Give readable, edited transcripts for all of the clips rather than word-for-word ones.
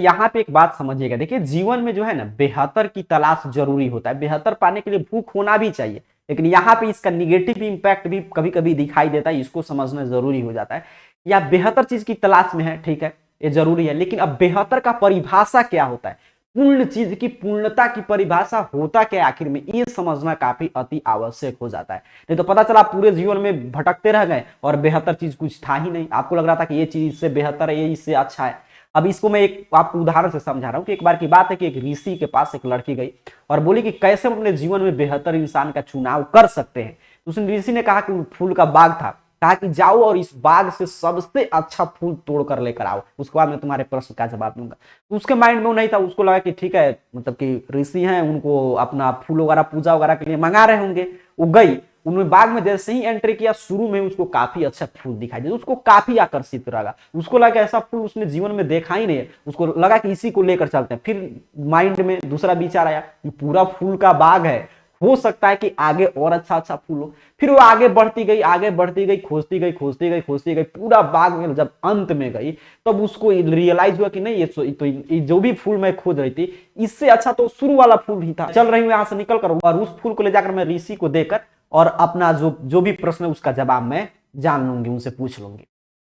यहाँ पे एक बात समझिएगा, देखिए जीवन में जो है ना बेहतर की तलाश जरूरी होता है, बेहतर पाने के लिए भूख होना भी चाहिए, लेकिन यहाँ पे इसका निगेटिव इंपैक्ट भी कभी कभी दिखाई देता है, इसको समझना जरूरी हो जाता है। या बेहतर चीज की तलाश में है, ठीक है, ये जरूरी है, लेकिन अब बेहतर का परिभाषा क्या होता है, पूर्ण चीज की पूर्णता की परिभाषा होता क्या है आखिर में, ये समझना काफी अति आवश्यक हो जाता है। नहीं तो पता चला आप पूरे जीवन में भटकते रह गए और बेहतर चीज कुछ था ही नहीं, आपको लग रहा था कि ये चीज इससे बेहतर है, ये इससे अच्छा है। अब इसको मैं एक आपको उदाहरण से समझा रहा हूँ कि एक बार की बात है कि एक ऋषि के पास एक लड़की गई और बोली कि कैसे हम अपने जीवन में बेहतर इंसान का चुनाव कर सकते हैं। तो उस ऋषि ने कहा कि फूल का बाग था, कहा कि जाओ और इस बाग से सबसे अच्छा फूल तोड़ कर लेकर आओ, उसके बाद मैं तुम्हारे प्रश्न का जवाब दूंगा। तो उसके माइंड में वो नहीं था, उसको लगा कि ठीक है, मतलब कि ऋषि हैं, उनको अपना फूल वगैरह पूजा वगैरह के लिए मंगा रहे होंगे। वो गई, उन्होंने बाग में जैसे ही एंट्री किया, शुरू में उसको काफी अच्छा फूल दिखाई दिया, उसको काफी आकर्षित लगा, उसको लगा ऐसा फूल उसने जीवन में देखा ही नहीं है, उसको लगा कि इसी को लेकर चलते हैं। फिर माइंड में दूसरा विचार आया कि पूरा फूल का बाग है, हो सकता है कि आगे और अच्छा अच्छा फूल हो। फिर वो आगे बढ़ती गई, आगे बढ़ती गई, खोजती गई, खोजती गई, खोजती गई, पूरा बाग में जब अंत में गई तब उसको रियलाइज हुआ कि नहीं, ये जो भी फूल मैं खोज रही थी इससे अच्छा तो शुरू वाला फूल ही था। चल रही हूँ यहाँ से निकल कर और उस फूल को ले जाकर मैं ऋषि को देकर और अपना जो जो भी प्रश्न है उसका जवाब मैं जान लूंगी, उनसे पूछ लूंगी।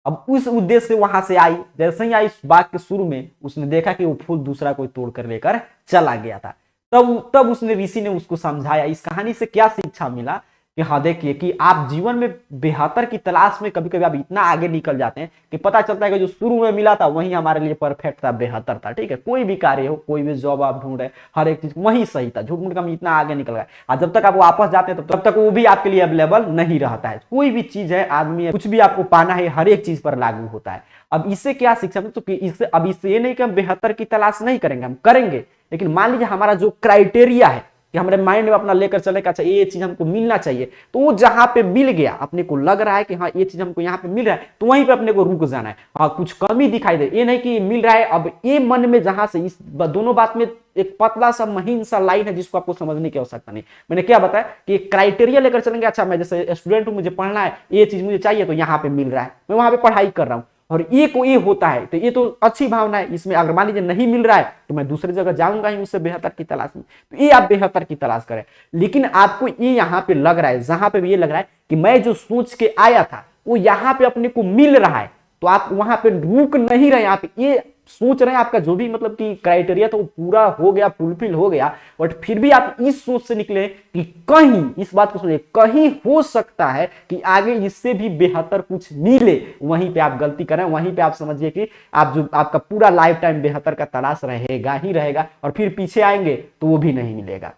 अब उस उद्देश्य से वहां से आई, जैसे ही आई इस बाग के शुरू में उसने देखा कि वो फूल दूसरा कोई तोड़ कर लेकर चला गया था। तब उसने ऋषि ने उसको समझाया। इस कहानी से क्या शिक्षा मिला कि हाँ देखिए कि आप जीवन में बेहतर की तलाश में कभी कभी आप इतना आगे निकल जाते हैं कि पता चलता है कि जो शुरू में मिला था वही हमारे लिए परफेक्ट था, बेहतर था। ठीक है, कोई भी कार्य हो, कोई भी जॉब आप ढूंढ रहे, हर एक चीज वही सही था, झूठ मूठ का हम इतना आगे निकल गए। और जब तक आप वापस जाते हैं तब तक वो भी आपके लिए अवेलेबल नहीं रहता है। कोई भी चीज है, आदमी है, कुछ भी आपको पाना है, हर एक चीज पर लागू होता है। अब इससे क्या शिक्षा, तो इससे अब इससे ये नहीं कि हम बेहतर की तलाश नहीं करेंगे, हम करेंगे, लेकिन मान लीजिए हमारा जो क्राइटेरिया है कि हमारे माइंड में अपना लेकर चले का, अच्छा ये चीज हमको मिलना चाहिए, तो वो जहां पे मिल गया, अपने को लग रहा है कि हाँ ये चीज हमको यहाँ पे मिल रहा है, तो वहीं पे अपने को रुक जाना है। हाँ कुछ कमी दिखाई दे, ये नहीं कि मिल रहा है, अब ये मन में जहां से, इस दोनों बात में एक पतला सा महीन सा लाइन है जिसको आपको समझने की आवश्यकता नहीं। मैंने क्या बताया कि क्राइटेरिया लेकर चलेंगे, अच्छा मैं जैसे स्टूडेंट हूं, मुझे पढ़ना है, ये चीज मुझे चाहिए तो यहाँ पे मिल रहा है, मैं वहां पे पढ़ाई कर रहा हूँ और ये को ये होता है, तो ये तो अच्छी भावना है। इसमें अगर मान लीजिए नहीं मिल रहा है तो मैं दूसरी जगह जाऊंगा ही उससे बेहतर की तलाश में, तो ये आप बेहतर की तलाश करें। लेकिन आपको ये यहाँ पे लग रहा है, जहां पे भी ये लग रहा है कि मैं जो सोच के आया था वो यहाँ पे अपने को मिल रहा है, तो आप वहां पे रुक नहीं रहे, यहाँ पे ये सोच रहे हैं आपका जो भी मतलब कि क्राइटेरिया था वो पूरा हो गया, फुलफिल हो गया, बट फिर भी आप इस सोच से निकले कि कहीं, इस बात को सुनिए, कहीं हो सकता है कि आगे इससे भी बेहतर कुछ मिले, वहीं पे आप गलती करें, वहीं पे आप समझिए कि आप जो आपका पूरा लाइफ टाइम बेहतर का तलाश रहेगा ही रहेगा, और फिर पीछे आएंगे तो वो भी नहीं मिलेगा।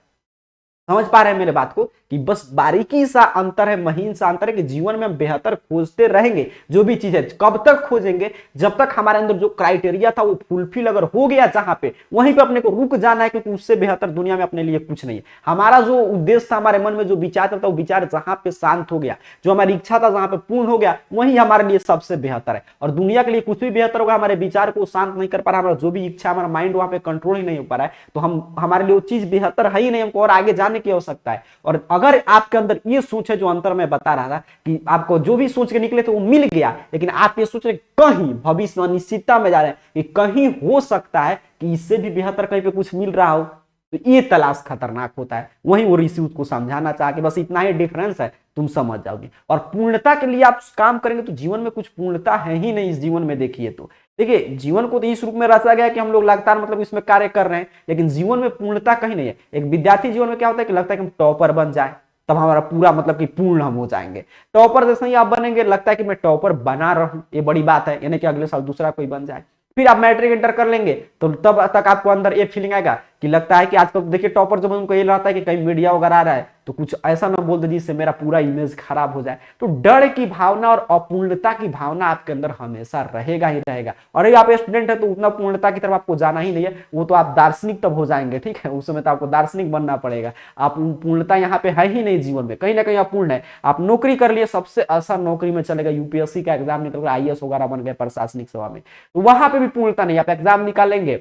समझ पा रहे हैं मेरे बात को कि बस बारीकी सा अंतर है, महीन सा अंतर है कि जीवन में हम बेहतर खोजते रहेंगे, जो भी चीज है। कब तक खोजेंगे, जब तक हमारे अंदर जो क्राइटेरिया था वो फुलफिल अगर हो गया जहां पे, वहीं पे अपने को रुक जाना है, क्योंकि उससे बेहतर दुनिया में अपने लिए कुछ नहीं है। हमारा जो उद्देश्य था, हमारे मन में जो विचार था, वो विचार जहां पे शांत हो गया, जो हमारी इच्छा था जहां पे पूर्ण हो गया, वही हमारे लिए सबसे बेहतर है। और दुनिया के लिए कुछ भी बेहतर होगा, हमारे विचार को शांत नहीं कर पा रहा, हमारा जो भी इच्छा, हमारा माइंड वहां पे कंट्रोल ही नहीं हो पा रहा है, तो हम, हमारे लिए वो चीज बेहतर है ही नहीं, हमको और आगे जाने की आवश्यकता है। और अगर आपके अंदर ये सोच है, जो अंतर मैं बता रहा था कि आपको जो भी सोच के निकले तो वो मिल गया, लेकिन आप ये सोच रहे कहीं भविष्य अनिश्चितता में जा रहे हैं कि कहीं हो सकता है कि इससे भी बेहतर कहीं पे कुछ मिल रहा हो, तो ये तलाश खतरनाक होता है। वहीं वो ऋषि उसको समझाना चाह के बस इतना ही डिफरेंस है, तुम समझ जाओगे। और पूर्णता के लिए आप काम करेंगे तो जीवन में कुछ पूर्णता है ही नहीं इस जीवन में। देखिए तो देखिए, जीवन को तो इस रूप में रचा गया कि हम लोग लगातार मतलब इसमें कार्य कर रहे हैं, लेकिन जीवन में पूर्णता कहीं नहीं है। एक विद्यार्थी जीवन में क्या होता है कि लगता है कि हम टॉपर बन जाए, तब हमारा पूरा मतलब कि पूर्ण हम हो जाएंगे। टॉपर जैसे ही आप बनेंगे, लगता है कि मैं टॉपर बना रहा हूं, ये बड़ी बात है, यानी कि अगले साल दूसरा कोई बन जाए। फिर आप मैट्रिक इंटर कर लेंगे तो तब तक आपको अंदर एक फीलिंग आएगा कि लगता है कि आजकल देखिए टॉपर जब उनको ये लगता है कि कहीं मीडिया वगैरह आ रहा है तो कुछ ऐसा ना बोल दे जिससे मेरा पूरा इमेज खराब हो जाए। तो डर की भावना और अपूर्णता की भावना आपके अंदर हमेशा रहेगा ही रहेगा। और अगर आप स्टूडेंट है तो उतना पूर्णता की तरफ आपको जाना ही नहीं है, वो तो आप दार्शनिक तब हो जाएंगे, ठीक है, उस समय तो आपको दार्शनिक बनना पड़ेगा। आप पूर्णता यहाँ पे है ही नहीं जीवन में, कहीं ना कहीं अपूर्ण है। आप नौकरी कर लिए, सबसे आसान नौकरी में चलेगा, यूपीएससी का एग्जाम निकल कर आईएएस वगैरह बन गए प्रशासनिक सेवा में, तो वहां पे भी पूर्णता नहीं। आप एग्जाम निकालेंगे,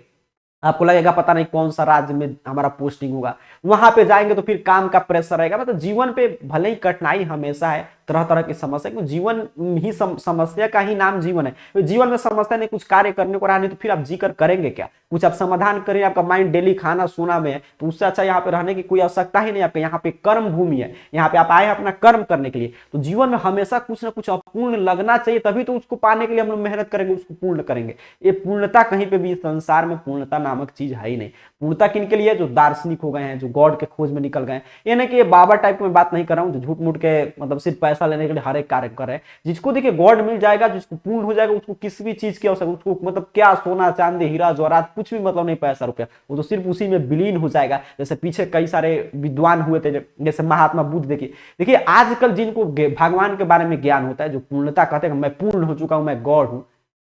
आपको लगेगा पता नहीं कौन सा राज्य में हमारा पोस्टिंग होगा, वहां पे जाएंगे तो फिर काम का प्रेशर रहेगा। मतलब जीवन पे भले ही कठिनाई हमेशा है, तरह तरह की समस्या, क्योंकि जीवन ही समस्या का ही नाम जीवन है। तो जीवन में समस्या नहीं, कुछ कार्य करने को रहा नहीं तो फिर आप जीकर करेंगे क्या? कुछ आप समाधान करें, आपका माइंड डेली खाना सोना में है, तो उससे अच्छा यहाँ पे रहने की कोई आवश्यकता ही नहीं। आपके यहाँ पे कर्म भूमि है, यहाँ पे आप आए अपना कर्म करने के लिए। तो जीवन में हमेशा कुछ ना कुछ अपूर्ण लगना चाहिए, तभी तो उसको पाने के लिए हम लोग मेहनत करेंगे, उसको पूर्ण करेंगे। ये पूर्णता कहीं पे भी इस संसार में पूर्णता नामक चीज है ही नहीं। पूर्णता किन के लिए? जो दार्शनिक हो गए हैं, जो गॉड के खोज में निकल गए हैं। ये नहीं कि ये बाबा टाइप में बात नहीं कर रहा हूँ जो झूठ मूठ के मतलब सिर्फ पैसा लेने के लिए हर एक कार्य कर रहे हैं। जिसको देखिए गॉड मिल जाएगा, जिसको पूर्ण हो जाएगा, उसको किसी भी चीज की आवश्यकता, उसको मतलब क्या सोना चांदी हीरा जवाहरात कुछ भी मतलब नहीं, पैसा रुपया, वो तो सिर्फ उसी में विलीन हो जाएगा। जैसे पीछे कई सारे विद्वान हुए थे, जैसे महात्मा बुद्ध। देखिए आजकल जिनको भगवान के बारे में ज्ञान होता है, जो पूर्णता कहते हैं मैं पूर्ण हो चुका हूं, मैं गॉड हूं,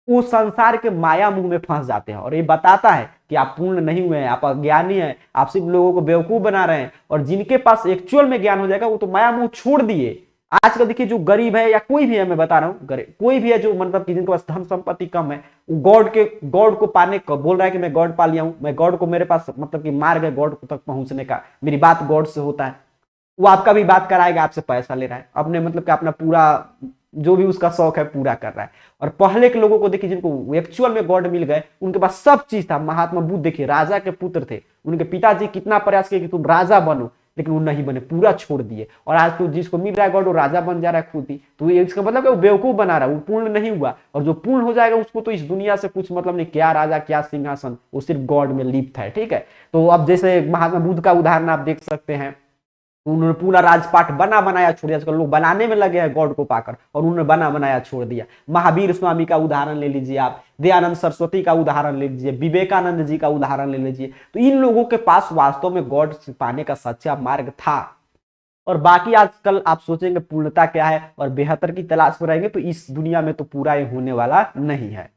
वो संसार के माया मुंह में फंस जाते हैं। और ये बताता है कि आप पूर्ण नहीं हुए हैं, आप अज्ञानी हैं, आप सिर्फ लोगों को बेवकूफ बना रहे हैं। और जिनके पास एक्चुअल में ज्ञान हो जाएगा वो तो माया मुंह छोड़ दिए। आजकल देखिए जो गरीब है या कोई भी है, मैं बता रहा हूँ कोई भी है जो मतलब कि जिनके पास धन संपत्ति कम है, गॉड को पाने को बोल रहा है कि मैं गॉड पा लिया हूं, मैं गॉड को, मेरे पास मतलब कि मार्ग है गॉड तक पहुंचने का, मेरी बात गॉड से होता है। वो आपका भी बात कराएगा, आपसे पैसा ले रहा है, अपने मतलब कि अपना पूरा जो भी उसका शौक है पूरा कर रहा है। और पहले के लोगों को देखिए जिनको एक्चुअल में गॉड मिल गए, उनके पास सब चीज था। महात्मा बुद्ध देखिए राजा के पुत्र थे, उनके पिताजी कितना प्रयास किए कि तुम राजा बनो, लेकिन वो नहीं बने, पूरा छोड़ दिए। और आज तो जिसको मिल रहा है गॉड वो राजा बन जा रहा है खुद ही। तो ये इसका मतलब वो बेवकूफ बना रहा है, वो पूर्ण नहीं हुआ। और जो पूर्ण हो जाएगा उसको तो इस दुनिया से कुछ मतलब नहीं, क्या राजा क्या सिंहासन, वो सिर्फ गॉड में लिप्त है। ठीक है, तो अब जैसे महात्मा बुद्ध का उदाहरण आप देख सकते हैं, उन्होंने पूरा राजपाट बना बनाया छोड़ दिया। आजकल लोग बनाने में लगे हैं गॉड को पाकर, और उन्होंने बना बनाया छोड़ दिया। महावीर स्वामी का उदाहरण ले लीजिए आप, दयानंद सरस्वती का उदाहरण ले लीजिए, विवेकानंद जी का उदाहरण ले लीजिए। तो इन लोगों के पास वास्तव में गॉड पाने का सच्चा मार्ग था। और बाकी आजकल आप सोचेंगे पूर्णता क्या है और बेहतर की तलाश में रहेंगे, तो इस दुनिया में तो पूरा ये होने वाला नहीं है।